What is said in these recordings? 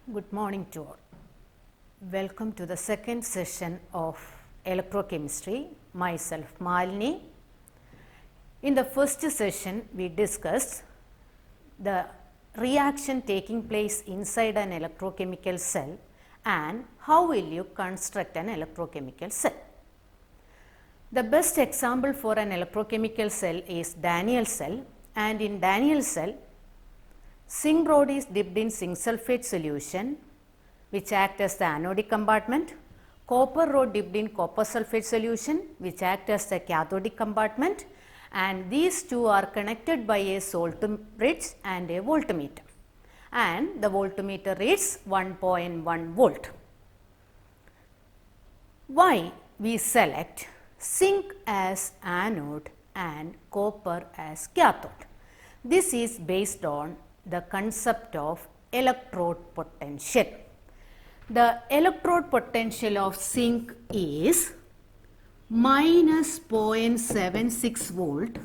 Good morning to all. Welcome to the second session of electrochemistry. Myself Malini. In the first session, we discussed the reaction taking place inside an electrochemical cell and how will you construct an electrochemical cell. The best example for an electrochemical cell is Daniell cell, and in Daniell cell, zinc rod is dipped in zinc sulfate solution which act as the anodic compartment, copper rod dipped in copper sulfate solution which act as the cathodic compartment, and these two are connected by a salt bridge and a voltmeter, and the voltmeter reads 1.1 volt. Why we select zinc as anode and copper as cathode? This is based on the concept of electrode potential. The electrode potential of zinc is minus 0.76 volt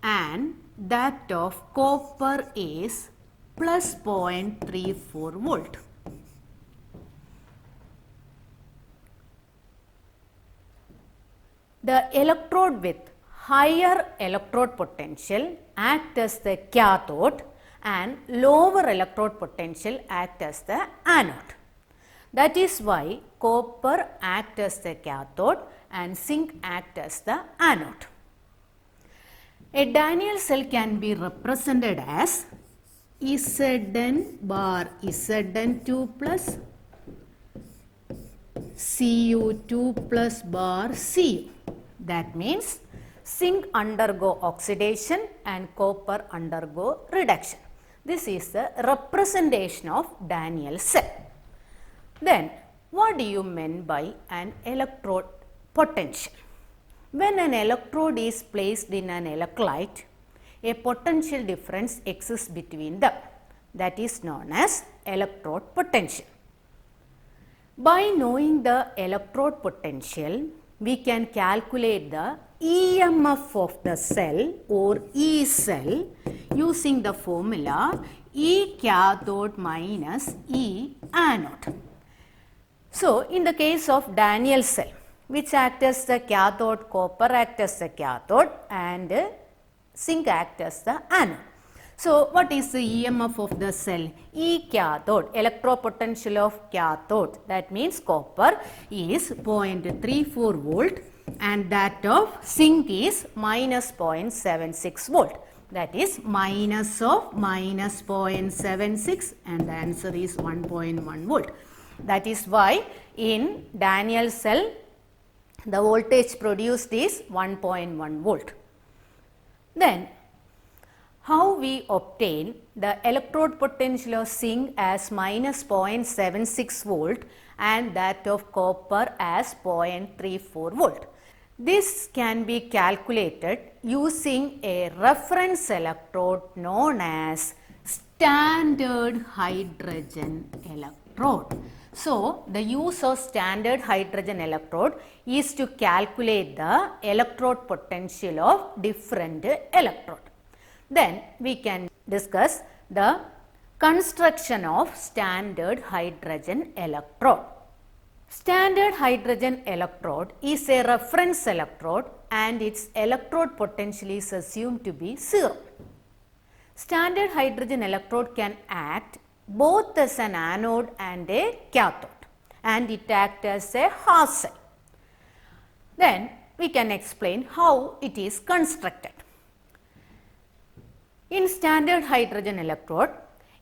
and that of copper is plus 0.34 volt. The electrode with higher electrode potential act as the cathode and lower electrode potential act as the anode. That is why copper act as the cathode and zinc act as the anode. A Daniell cell can be represented as Zn bar Zn2 plus Cu2 plus bar Cu. That means zinc undergo oxidation and copper undergo reduction. This is the representation of Daniell cell. Then, what do you mean by an electrode potential? When an electrode is placed in an electrolyte, a potential difference exists between them. That is known as electrode potential. By knowing the electrode potential, we can calculate the EMF of the cell or E cell using the formula E cathode minus E anode. So, in the case of Daniell cell, which act as the cathode, copper act as the cathode and zinc act as the anode. So, what is the EMF of the cell? E cathode, electropotential of cathode, that means copper is 0.34 volt and that of zinc is minus 0.76 volt. That is minus of minus 0.76 and the answer is 1.1 volt. That is why in Daniell cell the voltage produced is 1.1 volt. Then how we obtain the electrode potential of zinc as minus 0.76 volt and that of copper as 0.34 volt. This can be calculated using a reference electrode known as standard hydrogen electrode. So, the use of standard hydrogen electrode is to calculate the electrode potential of different electrode. Then we can discuss the construction of standard hydrogen electrode. Standard hydrogen electrode is a reference electrode and its electrode potential is assumed to be 0. Standard hydrogen electrode can act both as an anode and a cathode and it acts as a half cell. Then we can explain how it is constructed. In standard hydrogen electrode,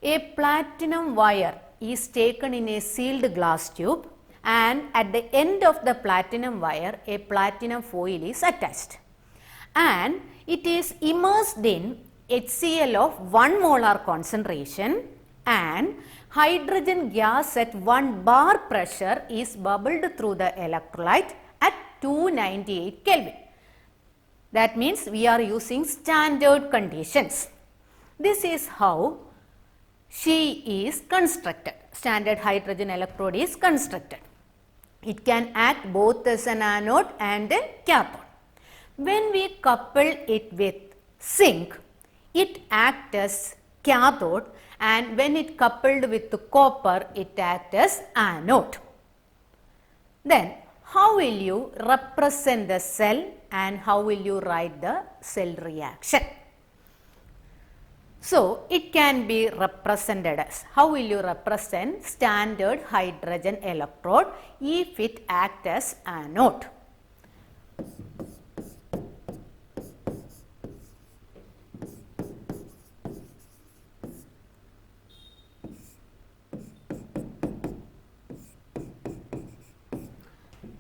a platinum wire is taken in a sealed glass tube and at the end of the platinum wire a platinum foil is attached and it is immersed in HCl of 1 molar concentration and hydrogen gas at 1 bar pressure is bubbled through the electrolyte at 298 Kelvin. That means we are using standard conditions. This is how she is constructed. Standard hydrogen electrode is constructed. It can act both as an anode and a cathode. When we couple it with zinc, it acts as cathode and when it coupled with the copper, it acts as anode. Then how will you represent the cell and how will you write the cell reaction? So it can be represented as, how will you represent standard hydrogen electrode if it acts as anode?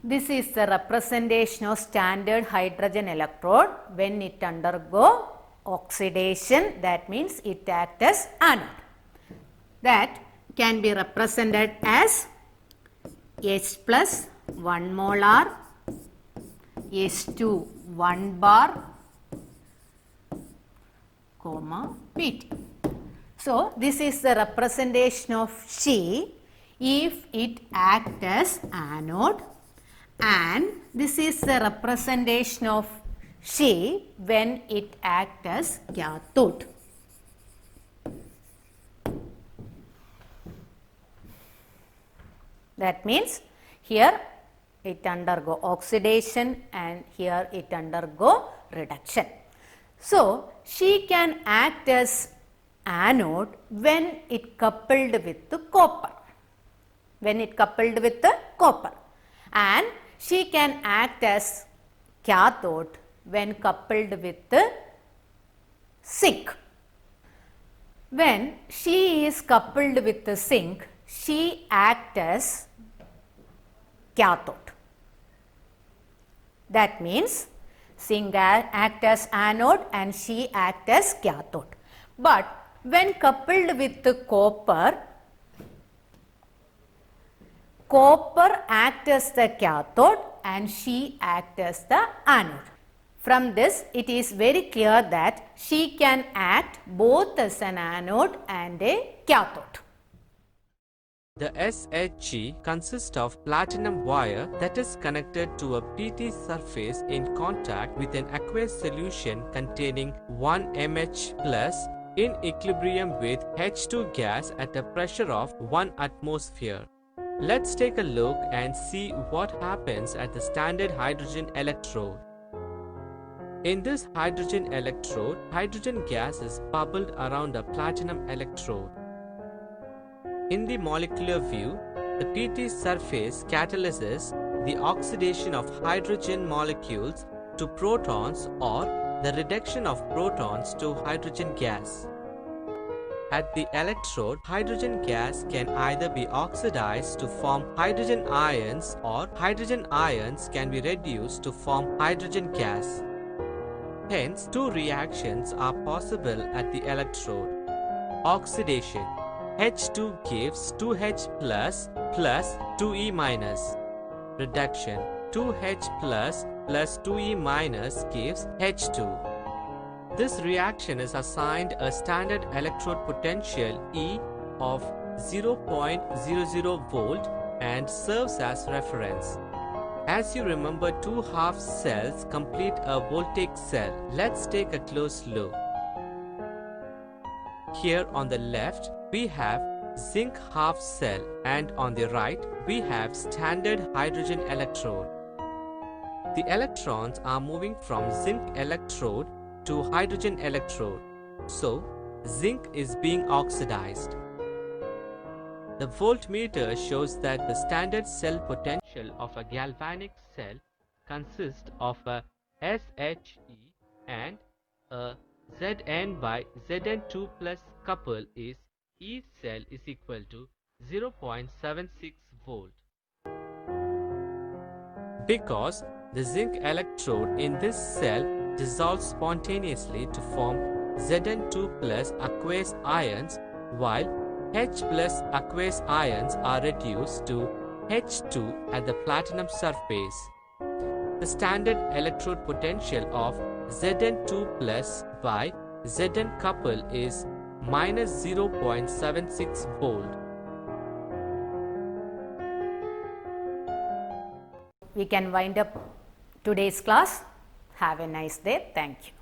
This is the representation of standard hydrogen electrode when it undergo oxidation, that means it acts as anode. That can be represented as H plus 1 molar, H2 1 bar, comma Pt. So this is the representation of She if it acts as anode, and this is the representation of She when it acts as cathode. That means here it undergo oxidation and here it undergo reduction. So she can act as anode when it coupled with the copper. When it coupled with the copper. And she can act as cathode when coupled with the zinc. When she is coupled with the zinc, she acts as cathode. That means zinc acts as anode and she acts as cathode. But when coupled with the copper acts as the cathode and she acts as the anode. From this, it is very clear that she can act both as an anode and a cathode. The SHG consists of platinum wire that is connected to a PT surface in contact with an aqueous solution containing 1 mH plus in equilibrium with H2 gas at a pressure of 1 atmosphere. Let's take a look and see what happens at the standard hydrogen electrode. In this hydrogen electrode, hydrogen gas is bubbled around a platinum electrode. In the molecular view, the PT surface catalyzes the oxidation of hydrogen molecules to protons or the reduction of protons to hydrogen gas. At the electrode, hydrogen gas can either be oxidized to form hydrogen ions or hydrogen ions can be reduced to form hydrogen gas. Hence, two reactions are possible at the electrode. Oxidation. H2 gives 2H plus 2E minus. Reduction. 2H plus 2E minus gives H2. This reaction is assigned a standard electrode potential E of 0.00 volt and serves as reference. As you remember, two half cells complete a voltaic cell. Let's take a close look. Here on the left, we have zinc half cell and on the right, we have standard hydrogen electrode. The electrons are moving from zinc electrode to hydrogen electrode. So, zinc is being oxidized. The voltmeter shows that the standard cell potential of a galvanic cell consists of a SHE and a Zn by Zn2 plus couple is E cell is equal to 0.76 volt. Because the zinc electrode in this cell dissolves spontaneously to form Zn2 plus aqueous ions, while H plus aqueous ions are reduced to H2 at the platinum surface. The standard electrode potential of Zn2 plus by Zn couple is minus 0.76 volt. We can wind up today's class. Have a nice day. Thank you.